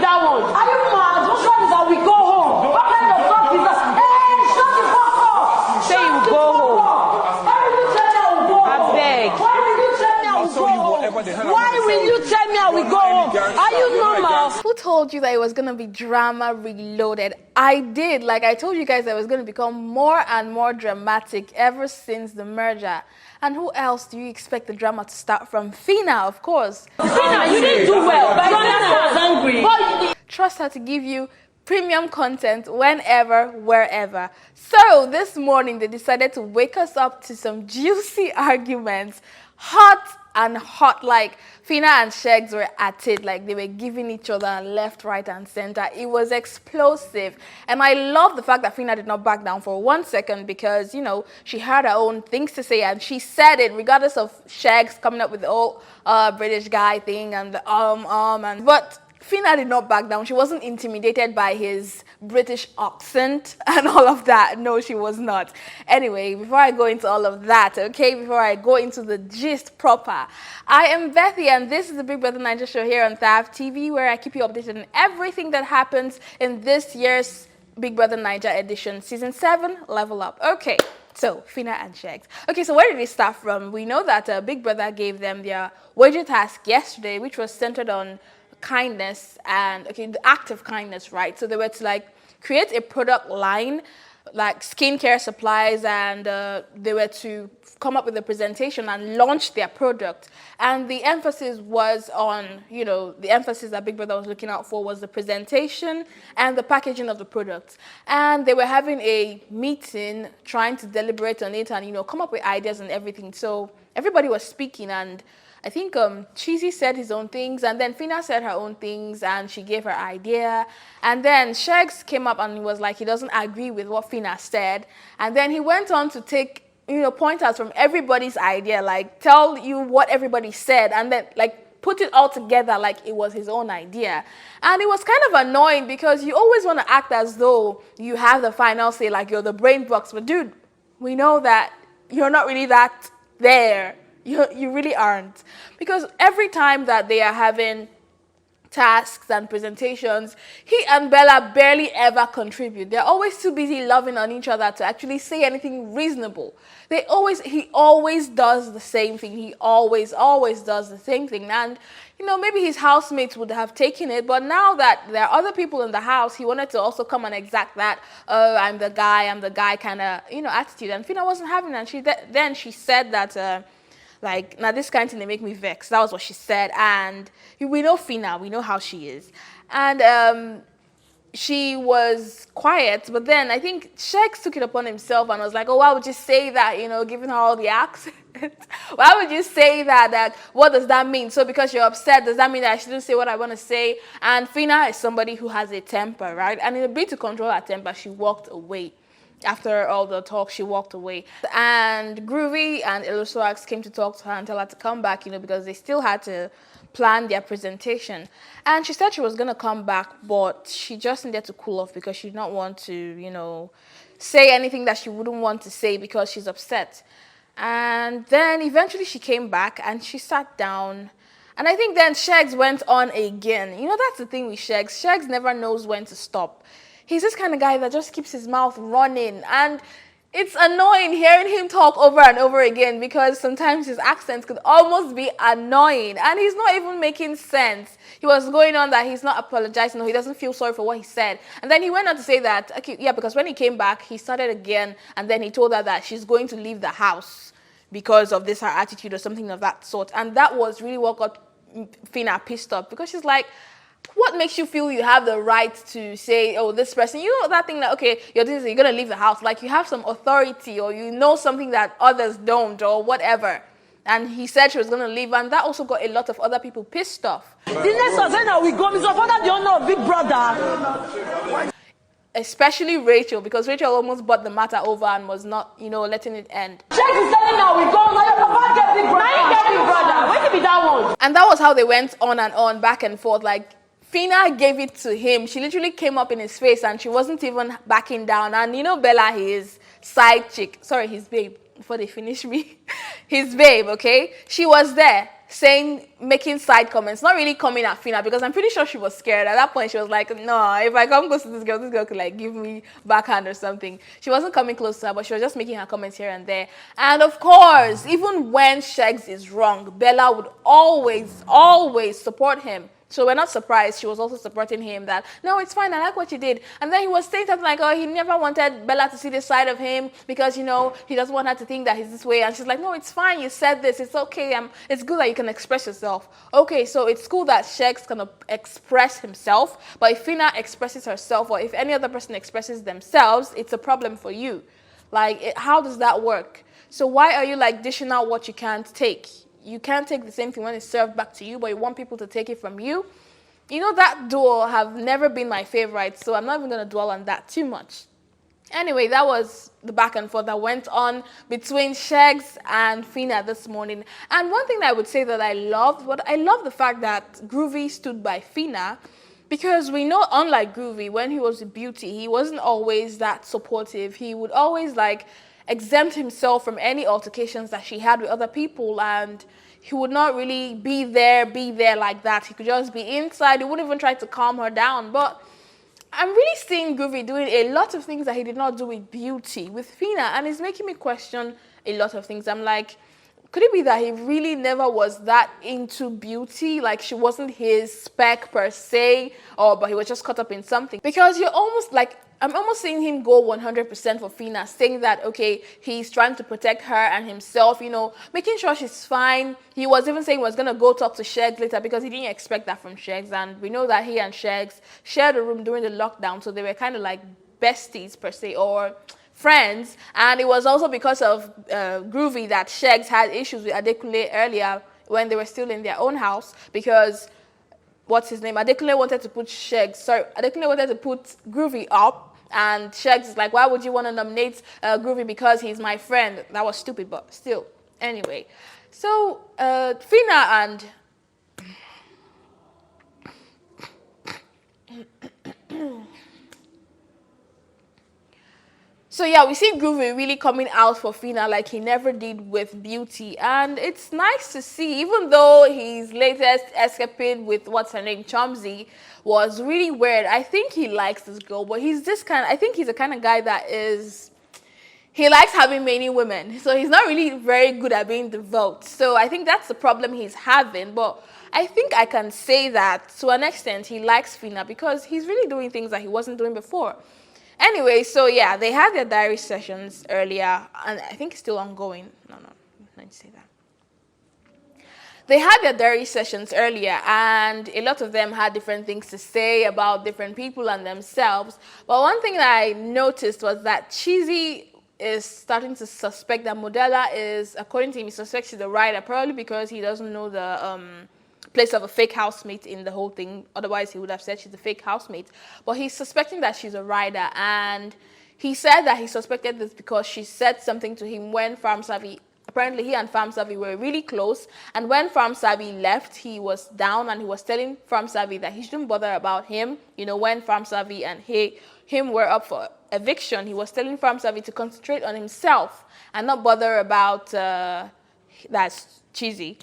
that one? Are you mad? What's wrong is that we go home? What kind of talk is that? Hey, shut the fuck up! Say you go home. Why will you tell me I will go home? I beg. Why will you tell me I will go home? Why will you tell me I will go home? Are you normal? Who told you that it was going to be drama reloaded? I did. Like I told you guys that it was going to become more and more dramatic ever since the merger. And who else do you expect the drama to start from? Phyna, of course. Phyna, you didn't do well. But Phyna was angry. Trust her to give you premium content whenever, wherever. So this morning they decided to wake us up to some juicy arguments. Hot, like Phyna and Sheggz were at it, like they were giving each other left, right, and center. It was explosive, and I love the fact that Phyna did not back down for 1 second because, you know, she had her own things to say, and she said it regardless of Sheggz coming up with the whole British guy thing and the but Phyna did not back down. She wasn't intimidated by his British accent and all of that. No, she was not. Anyway, before I go into all of that, okay, before I go into the gist proper, I am Bethy, and this is the Big Brother Naija show here on THAV TV, where I keep you updated on everything that happens in this year's Big Brother Naija edition, Season 7, Level Up. Okay, so Phyna and Sheggz. Okay, so where did it start from? We know that Big Brother gave them their wager task yesterday, which was centered on kindness and the act of kindness, right? So they were to like create a product line like skincare supplies, and they were to come up with a presentation and launch their product. And the emphasis was on, you know, the emphasis that Big Brother was looking out for was the presentation and the packaging of the product. And they were having a meeting trying to deliberate on it and, you know, come up with ideas and everything. So everybody was speaking, and I think Cheesy said his own things, and then Phyna said her own things, and she gave her idea. And then Sheggz came up and he was like, he doesn't agree with what Phyna said. And then he went on to take, you know, pointers from everybody's idea, like tell you what everybody said, and then like put it all together like it was his own idea. And it was kind of annoying because you always want to act as though you have the final say, like you're the brain box. But dude, we know that you're not really that there. You really aren't. Because every time that they are having tasks and presentations, he and Bella barely ever contribute. They're always too busy loving on each other to actually say anything reasonable. He always does the same thing. He always does the same thing. And, you know, maybe his housemates would have taken it, but now that there are other people in the house, he wanted to also come and exact that, oh, I'm the guy kind of, you know, attitude. And Phyna wasn't having that. Then she said that, like, now this kind of thing, they make me vex. That was what she said. And we know Phyna. We know how she is. And she was quiet. But then I think Sheggz took it upon himself and was like, oh, why would you say that, you know, giving her all the accent? Why would you say that? What does that mean? So because you're upset, does that mean that I shouldn't say what I want to say? And Phyna is somebody who has a temper, right? And in a bid to control her temper, she walked away. After all the talk, she walked away. And Groovy and Illusoax came to talk to her and tell her to come back, you know, because they still had to plan their presentation. And she said she was going to come back, but she just needed to cool off because she did not want to, you know, say anything that she wouldn't want to say because she's upset. And then eventually she came back and she sat down. And I think then Sheggz went on again. You know, that's the thing with Sheggz. Sheggz never knows when to stop. He's this kind of guy that just keeps his mouth running, and it's annoying hearing him talk over and over again because sometimes his accents could almost be annoying, and he's not even making sense. He was going on that he's not apologizing, or he doesn't feel sorry for what he said. And then he went on to say that, okay, yeah, because when he came back, he started again, and then he told her that she's going to leave the house because of this, her attitude or something of that sort. And that was really what got Phyna pissed off, because she's like, what makes you feel you have the right to say, oh, this person, you know, that thing that, okay, you're going to leave the house. Like, you have some authority, or you know something that others don't, or whatever. And he said she was going to leave, and that also got a lot of other people pissed off. The next one said that we go, Mr. Father, the honor of Big Brother. Especially Rachel, because Rachel almost brought the matter over and was not, you know, letting it end. Sheggz is telling now we go, now your papa get Big Brother. Now you get Big Brother. Where did be that one? And that was how they went on and on, back and forth. Like, Phyna gave it to him. She literally came up in his face and she wasn't even backing down. And you know Bella, his side chick, sorry, his babe, before they finish me, his babe, okay? She was there making side comments, not really coming at Phyna, because I'm pretty sure she was scared. At that point, she was like, no, if I come close to this girl could like give me backhand or something. She wasn't coming close to her, but she was just making her comments here and there. And of course, even when Sheggz is wrong, Bella would always support him. So we're not surprised. She was also supporting him that, no, it's fine, I like what you did. And then he was saying something like, oh, he never wanted Bella to see this side of him because, you know, he doesn't want her to think that he's this way. And she's like, no, it's fine, you said this, it's okay, it's good that you can express yourself. Okay, so it's cool that Sheggz can express himself, but if Phyna expresses herself or if any other person expresses themselves, it's a problem for you. Like, how does that work? So why are you like dishing out what you can't take? You can't take the same thing when it's served back to you, but you want people to take it from you. You know, that duo have never been my favorite, so I'm not even going to dwell on that too much. Anyway, that was the back and forth that went on between Sheggz and Phyna this morning. And one thing that I would say that I loved, I love the fact that Groovy stood by Phyna, because we know, unlike Groovy, when he was a beauty, he wasn't always that supportive. He would always like exempt himself from any altercations that she had with other people, and he would not really be there like that. He could just be inside. He wouldn't even try to calm her down. But I'm really seeing Groovy doing a lot of things that he did not do with beauty, with Phyna, and it's making me question a lot of things. I'm like, could it be that he really never was that into beauty? Like, she wasn't his spec per se, but he was just caught up in something? Because you're almost like, I'm almost seeing him go 100% for Phyna, saying that, okay, he's trying to protect her and himself, you know, making sure she's fine. He was even saying he was going to go talk to Sheggz later because he didn't expect that from Sheggz. And we know that he and Sheggz shared a room during the lockdown, so they were kind of like besties per se, or friends. And it was also because of Groovy that Sheggz had issues with Adekunle earlier when they were still in their own house, because what's his name? Adekunle wanted to put Groovy up. And Sheggz is like, why would you want to nominate Groovy because he's my friend? That was stupid, but still. Anyway, so Phyna and so yeah, we see Groovy really coming out for Phyna like he never did with Beauty. And it's nice to see, even though his latest escapade with what's her name, Chomzy, was really weird. I think he likes this girl, but he's this kind I think he's the kind of guy that he likes having many women. So he's not really very good at being devout. So I think that's the problem he's having. But I think I can say that to an extent he likes Phyna because he's really doing things that he wasn't doing before. Anyway, so yeah, they had their diary sessions earlier, and I think it's still ongoing. No, let me say that. They had their diary sessions earlier, and a lot of them had different things to say about different people and themselves. But one thing that I noticed was that Cheesy is starting to suspect that Modella is, according to him, he suspects she's the writer, probably because he doesn't know the place of a fake housemate in the whole thing. Otherwise, he would have said she's a fake housemate. But he's suspecting that she's a rider, and he said that he suspected this because she said something to him when Farm Savvy, apparently he and Farm Savvy were really close, and when Farm Savvy left, he was down and he was telling Farm Savvy that he shouldn't bother about him. You know, when Farm Savvy and him were up for eviction, he was telling Farm Savvy to concentrate on himself and not bother about that's Cheesy.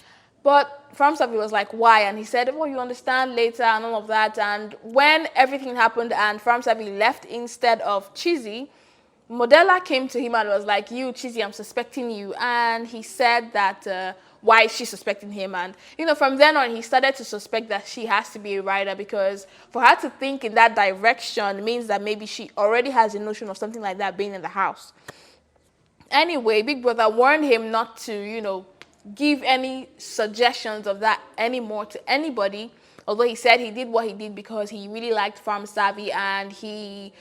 But Farm Savvy was like, why? And he said, well, you understand later and all of that. And when everything happened and Farm Savvy left instead of Cheesy, Modella came to him and was like, you, Cheesy, I'm suspecting you. And he said that, why is she suspecting him? And, you know, from then on, he started to suspect that she has to be a writer, because for her to think in that direction means that maybe she already has a notion of something like that being in the house. Anyway, Big Brother warned him not to, you know, give any suggestions of that anymore to anybody, although he said he did what he did because he really liked Farm Savvy, and he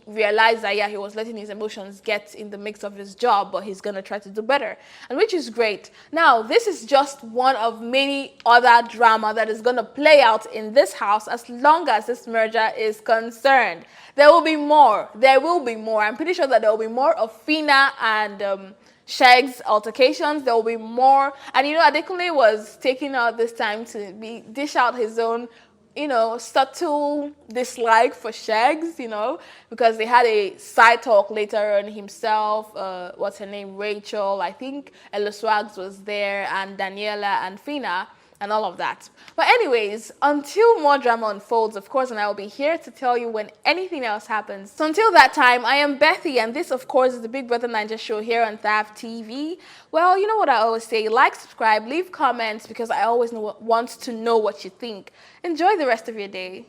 realized that, yeah, he was letting his emotions get in the mix of his job, but he's going to try to do better, and which is great. Now, this is just one of many other drama that is going to play out in this house as long as this merger is concerned. There will be more. There will be more. I'm pretty sure that there will be more of Phyna and Sheggz altercations. There will be more. And you know, Adekunle was taking out this time to dish out his own you know, subtle dislike for Sheggz, you know, because they had a side talk later on himself, what's her name, Rachel, I think Ella Swags was there, and Daniela and Phyna, and all of that. But anyways, until more drama unfolds, of course, and I will be here to tell you when anything else happens. So until that time, I am Bethy, and this, of course, is the Big Brother Naija show here on THAF TV. Well, you know what I always say, like, subscribe, leave comments, because I always want to know what you think. Enjoy the rest of your day.